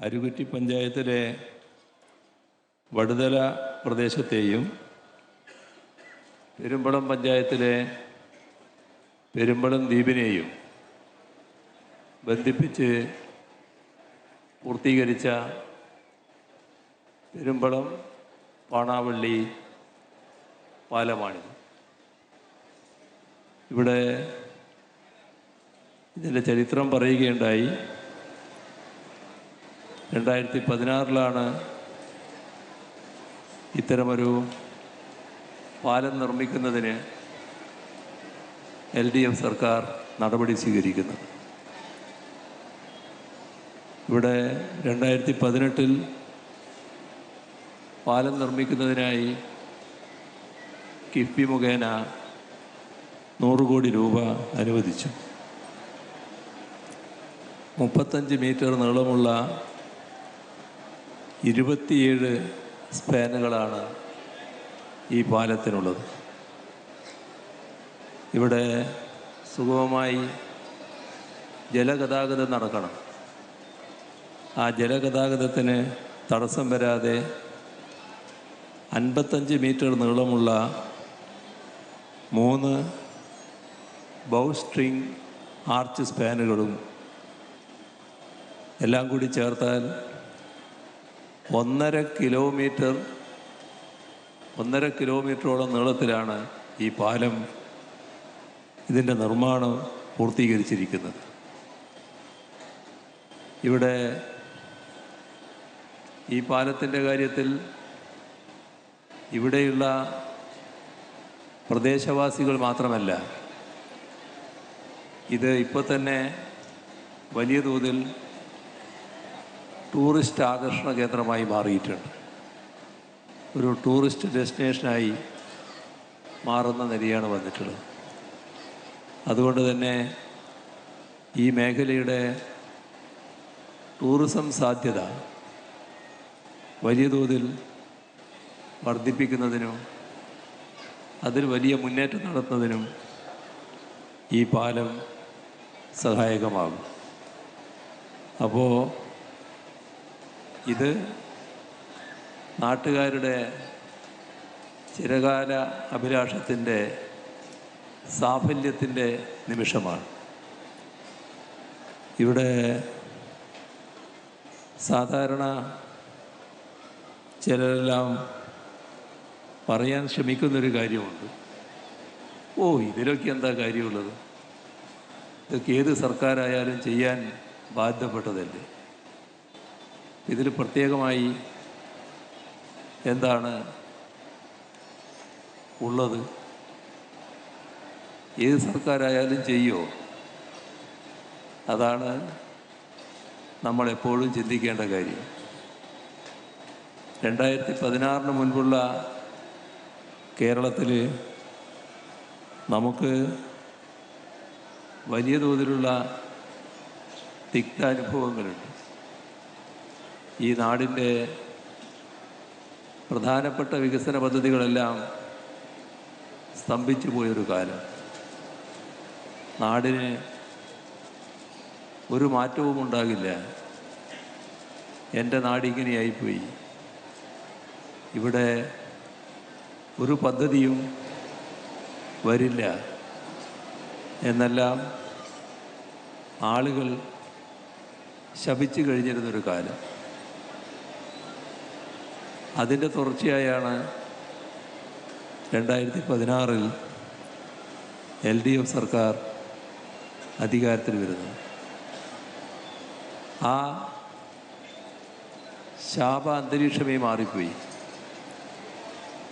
അരുകുറ്റി പഞ്ചായത്തിലെ വടുതല പ്രദേശത്തെയും പെരുമ്പളം പഞ്ചായത്തിലെ പെരുമ്പളം ദ്വീപിനെയും ബന്ധിപ്പിച്ച് പൂർത്തീകരിച്ച പെരുമ്പളം പാണാവള്ളി പാലമാണിത്. ഇവിടെ ഇതിൻ്റെ ചരിത്രം പറയുകയുണ്ടായി. 2016 ഇത്തരമൊരു പാലം നിർമ്മിക്കുന്നതിന് LDF സർക്കാർ നടപടി സ്വീകരിക്കുന്നത്. ഇവിടെ 2018 പാലം നിർമ്മിക്കുന്നതിനായി കിഫ്ബി മുഖേന 100 കോടി രൂപ അനുവദിച്ചു. 35 മീറ്റർ നീളമുള്ള 27 സ്പാനുകളാണ് ഈ പാലത്തിനുള്ളത്. ഇവിടെ സുഗമമായി ജലഗതാഗതം നടക്കണം. ആ ജലഗതാഗതത്തിന് തടസ്സം വരാതെ 55 മീറ്റർ നീളമുള്ള 3 ബൗ സ്ട്രിങ് ആർച്ച് സ്പാനുകളും എല്ലാം കൂടി ചേർത്താൽ 1.5 കിലോമീറ്ററോളം നീളത്തിലാണ് ഈ പാലം ഇതിൻ്റെ നിർമ്മാണം പൂർത്തീകരിച്ചിരിക്കുന്നത്. ഇവിടെ ഈ പാലത്തിൻ്റെ കാര്യത്തിൽ ഇവിടെയുള്ള പ്രദേശവാസികൾ മാത്രമല്ല, ഇത് ഇപ്പോൾ തന്നെ വലിയ തോതിൽ ടൂറിസ്റ്റ് ആകർഷണ കേന്ദ്രമായി മാറിയിട്ടുണ്ട്. ഒരു ടൂറിസ്റ്റ് ഡെസ്റ്റിനേഷനായി മാറുന്ന നിലയാണ് വന്നിട്ടുള്ളത്. അതുകൊണ്ട് തന്നെ ഈ മേഖലയുടെ ടൂറിസം സാധ്യത വലിയ തോതിൽ വർദ്ധിപ്പിക്കുന്നതിനും അതിൽ വലിയ മുന്നേറ്റം നടത്തുന്നതിനും ഈ പാലം സഹായകമാകും. അപ്പോൾ ഇത് നാട്ടുകാരുടെ ചിരകാല അഭിലാഷത്തിൻ്റെ സാഫല്യത്തിൻ്റെ നിമിഷമാണ്. ഇവിടെ സാധാരണ ചിലരെല്ലാം പറയാൻ ശ്രമിക്കുന്നൊരു കാര്യമുണ്ട്. ഇതിലൊക്കെ എന്താ കാര്യമുള്ളത്, ഇതൊക്കെ ഏത് സർക്കാരായാലും ചെയ്യാൻ ബാധ്യപ്പെട്ടതല്ലേ, ഇതിൽ പ്രത്യേകമായി എന്താണ് ഉള്ളത്, ഏത് സർക്കാരായാലും ചെയ്യുമോ? അതാണ് നമ്മളെപ്പോഴും ചിന്തിക്കേണ്ട കാര്യം. 2016 മുൻപുള്ള കേരളത്തിൽ നമുക്ക് വലിയ തോതിലുള്ള തിക്താനുഭവങ്ങളുണ്ട്. ഈ നാടിൻ്റെ പ്രധാനപ്പെട്ട വികസന പദ്ധതികളെല്ലാം സ്തംഭിച്ചു പോയൊരു കാലം. നാടിന് ഒരു മാറ്റവും ഉണ്ടാകില്ല. എൻ്റെ നാടിങ്ങനെയായിപ്പോയി, ഇവിടെ ഒരു പദ്ധതിയും വരില്ല എന്നെല്ലാം ആളുകൾ ശപിച്ചു കഴിഞ്ഞിരുന്നൊരു കാലം. അതിൻ്റെ തുടർച്ചയായാണ് 2016 LDF സർക്കാർ അധികാരത്തിൽ വരുന്നത്. ആ ശാപ അന്തരീക്ഷമേ മാറിപ്പോയി.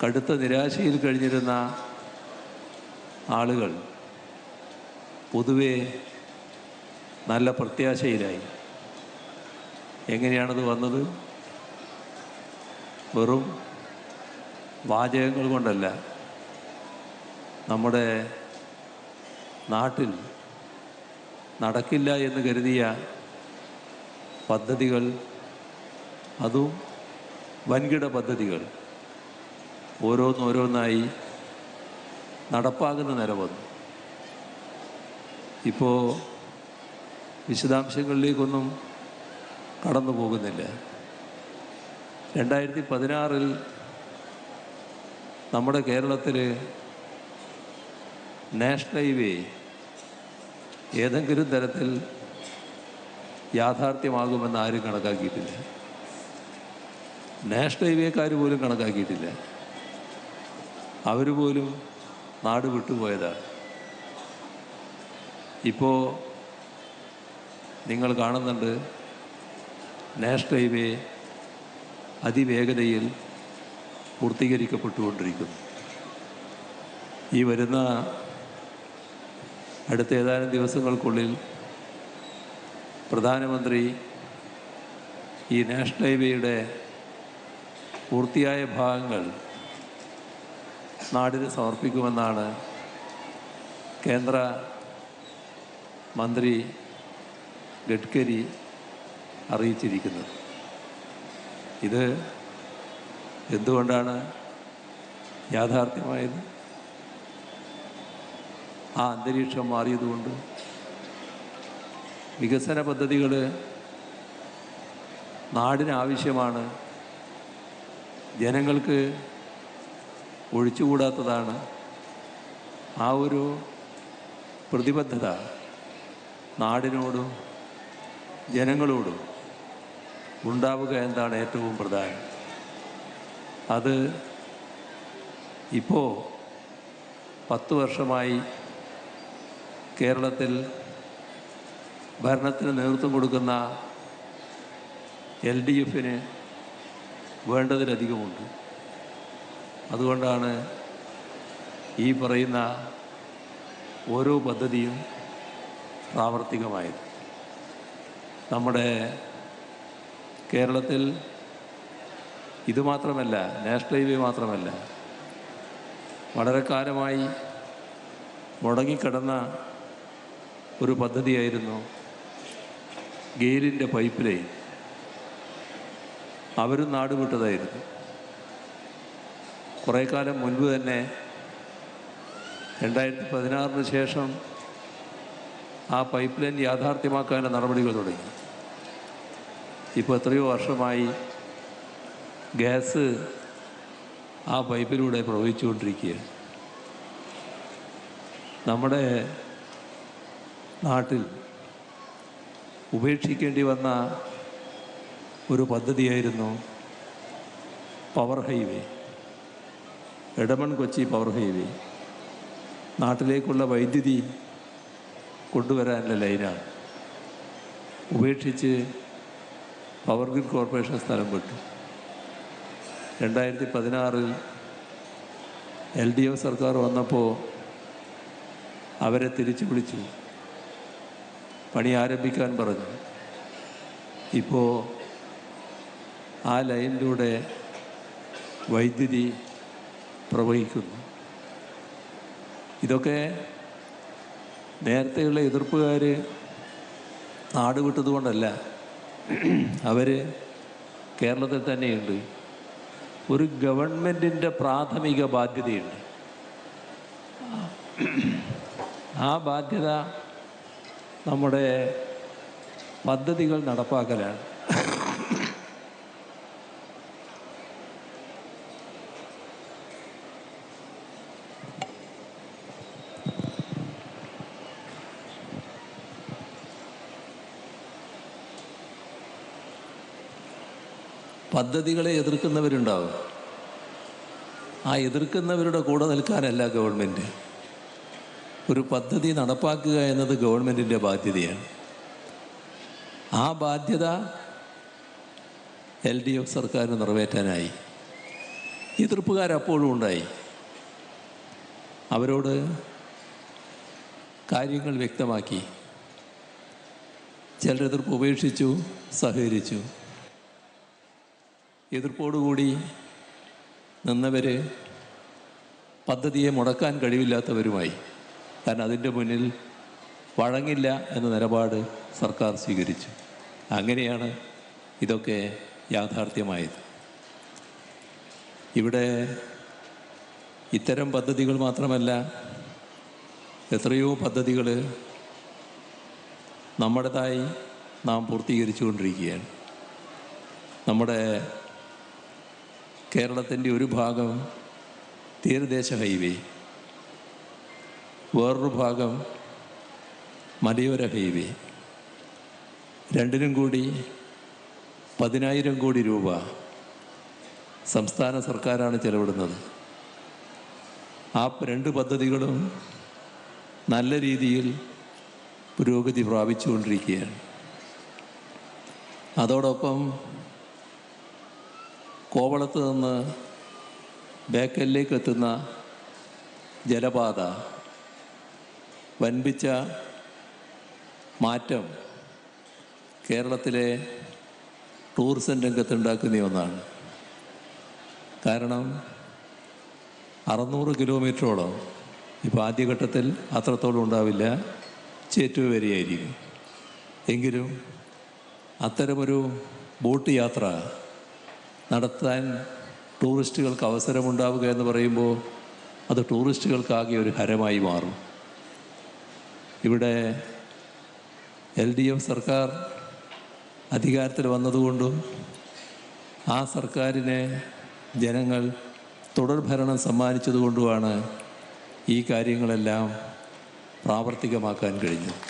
കടുത്ത നിരാശയിൽ കഴിഞ്ഞിരുന്ന ആളുകൾ പൊതുവെ നല്ല പ്രത്യാശയിലായി. എങ്ങനെയാണത് വന്നത്? വെറും വാചകങ്ങൾ കൊണ്ടല്ല. നമ്മുടെ നാട്ടിൽ നടക്കില്ല എന്ന് കരുതിയ പദ്ധതികൾ, അതും വൻകിട പദ്ധതികൾ ഓരോന്നോരോന്നായി നടപ്പാകുന്ന നില വന്നു. ഇപ്പോൾ വിശദാംശങ്ങളിലേക്കൊന്നും കടന്നു പോകുന്നില്ല. 2016 നമ്മുടെ കേരളത്തിൽ നാഷണൽ ഹൈവേ ഏതെങ്കിലും തരത്തിൽ യാഥാർത്ഥ്യമാകുമെന്ന് ആരും കണക്കാക്കിയിട്ടില്ല. നാഷണൽ ഹൈവേക്കാർ പോലും കണക്കാക്കിയിട്ടില്ല. അവർ പോലും നാട് വിട്ടുപോയതാണ്. ഇപ്പോൾ നിങ്ങൾ കാണുന്നുണ്ട്, നാഷണൽ ഹൈവേ അതിവേഗതയിൽ പൂർത്തീകരിക്കപ്പെട്ടുകൊണ്ടിരിക്കുന്നു. ഈ വരുന്ന അടുത്ത ഏതാനും ദിവസങ്ങൾക്കുള്ളിൽ പ്രധാനമന്ത്രി ഈ നാഷണൽ ഹൈവേയുടെ പൂർത്തിയായ ഭാഗങ്ങൾ നാടിന് സമർപ്പിക്കുമെന്നാണ് കേന്ദ്ര മന്ത്രി ഗഡ്കരി അറിയിച്ചിരിക്കുന്നത്. ഇത് എന്തുകൊണ്ടാണ് യാഥാർത്ഥ്യമായത്? ആ അന്തരീക്ഷം മാറിയതുകൊണ്ട്. വികസന പദ്ധതികൾ നാടിനാവശ്യമാണ്, ജനങ്ങൾക്ക് ഒഴിച്ചുകൂടാത്തതാണ്. ആ ഒരു പ്രതിബദ്ധത നാടിനോടും ജനങ്ങളോടും ഉണ്ടാവുക എന്നതാണ് ഏറ്റവും പ്രധാനം. അത് ഇപ്പോൾ 10 വർഷമായി കേരളത്തിൽ ഭരണത്തിന് നേതൃത്വം കൊടുക്കുന്ന LDFന് വേണ്ടതിലധികമുണ്ട്. അതുകൊണ്ടാണ് ഈ പറയുന്ന ഓരോ പദ്ധതിയും പ്രാവർത്തികമായത്. നമ്മുടെ കേരളത്തിൽ ഇതുമാത്രമല്ല, നാഷണൽ ഹൈവേ മാത്രമല്ല, വളരെ കാലമായി മുടങ്ങിക്കിടന്ന ഒരു പദ്ധതിയായിരുന്നു ഗെയിലിൻ്റെ പൈപ്പ് ലൈൻ. അവരും നാട് വിട്ടതായിരുന്നു. കുറേ കാലം മുൻപ് തന്നെ 2016 ശേഷം ആ പൈപ്പ് ലൈൻ യാഥാർത്ഥ്യമാക്കാനുള്ള നടപടികൾ തുടങ്ങി. ഇപ്പോൾ എത്രയോ വർഷമായി ഗ്യാസ് ആ പൈപ്പിലൂടെ പ്രവഹിച്ചുകൊണ്ടിരിക്കുകയാണ്. നമ്മുടെ നാട്ടിൽ ഉപേക്ഷിക്കേണ്ടി വന്ന ഒരു പദ്ധതിയായിരുന്നു power highway, Edamon Kochi power highway. നാട്ടിലേക്കുള്ള വൈദ്യുതി കൊണ്ടുവരാനുള്ള ലൈനാണ്. ഉപേക്ഷിച്ച് പവർ ഗ്രിഡ് കോർപ്പറേഷൻ സ്ഥലം വിട്ടു. 2016 LDF സർക്കാർ വന്നപ്പോൾ അവരെ തിരിച്ചു വിളിച്ചു, പണി ആരംഭിക്കാൻ പറഞ്ഞു. ഇപ്പോൾ ആ ലൈനിലൂടെ വൈദ്യുതി പ്രവഹിക്കുന്നു. ഇതൊക്കെ നേരത്തെയുള്ള എതിർപ്പുകാർ നാട് വിട്ടതുകൊണ്ടല്ല, അവർ കേരളത്തിൽ തന്നെയുണ്ട്. ഒരു ഗവൺമെൻറ്റിൻ്റെ പ്രാഥമിക ബാധ്യതയുണ്ട്. ആ ബാധ്യത നമ്മുടെ പദ്ധതികൾ നടപ്പാക്കലാണ്. പദ്ധതികളെ എതിർക്കുന്നവരുണ്ടാവും. ആ എതിർക്കുന്നവരുടെ കൂടെ നിൽക്കാനല്ല ഗവൺമെൻറ്. ഒരു പദ്ധതി നടപ്പാക്കുക എന്നത് ഗവൺമെൻറ്റിൻ്റെ ബാധ്യതയാണ്. ആ ബാധ്യത LDF സർക്കാരിന് നിറവേറ്റാനായി. എതിർപ്പുകാരപ്പോഴും ഉണ്ടായി. അവരോട് കാര്യങ്ങൾ വ്യക്തമാക്കി. ചിലർ എതിർപ്പ് ഉപേക്ഷിച്ചു, സഹകരിച്ചു. എതിർപ്പോടുകൂടി നിന്നവർ പദ്ധതിയെ മുടക്കാൻ കഴിവില്ലാത്തവരുമായി. കാരണം അതിൻ്റെ മുന്നിൽ വഴങ്ങില്ല എന്ന നിലപാട് സർക്കാർ സ്വീകരിച്ചു. അങ്ങനെയാണ് ഇതൊക്കെ യാഥാർത്ഥ്യമായത്. ഇവിടെ ഇത്തരം പദ്ധതികൾ മാത്രമല്ല, എത്രയോ പദ്ധതികൾ നമ്മുടേതായി നാം പൂർത്തീകരിച്ചു കൊണ്ടിരിക്കുകയാണ്. നമ്മുടെ കേരളത്തിൻ്റെ ഒരു ഭാഗം തീരദേശ ഹൈവേ, വേറൊരു ഭാഗം മലയോര ഹൈവേ, രണ്ടിനും കൂടി 10,000 കോടി രൂപ സംസ്ഥാന സർക്കാരാണ് ചെലവിടുന്നത്. ആ 2 പദ്ധതികളും നല്ല രീതിയിൽ പുരോഗതി പ്രാപിച്ചുകൊണ്ടിരിക്കുകയാണ്. അതോടൊപ്പം കോവളത്ത് നിന്ന് ബേക്കലിലേക്ക് എത്തുന്ന ജലപാത വൻപിച്ച മാറ്റം കേരളത്തിലെ ടൂറിസം രംഗത്തുണ്ടാക്കുന്ന ഒന്നാണ്. കാരണം 600 കിലോമീറ്ററോളം, ഇപ്പോൾ ആദ്യഘട്ടത്തിൽ അത്രത്തോളം ഉണ്ടാവില്ല, ചേറ്റുവ വരെയായിരിക്കും. എങ്കിലും അത്തരമൊരു ബോട്ട് യാത്ര നടത്താൻ ടൂറിസ്റ്റുകൾക്ക് അവസരമുണ്ടാവുക എന്ന് പറയുമ്പോൾ അത് ടൂറിസ്റ്റുകൾക്കാകെ ഒരു ഹരമായി മാറും. ഇവിടെ LDF സർക്കാർ അധികാരത്തിൽ വന്നതുകൊണ്ടും ആ സർക്കാരിനെ ജനങ്ങൾ തുടർഭരണം സമ്മാനിച്ചതുകൊണ്ടുമാണ് ഈ കാര്യങ്ങളെല്ലാം പ്രാവർത്തികമാക്കാൻ കഴിഞ്ഞത്.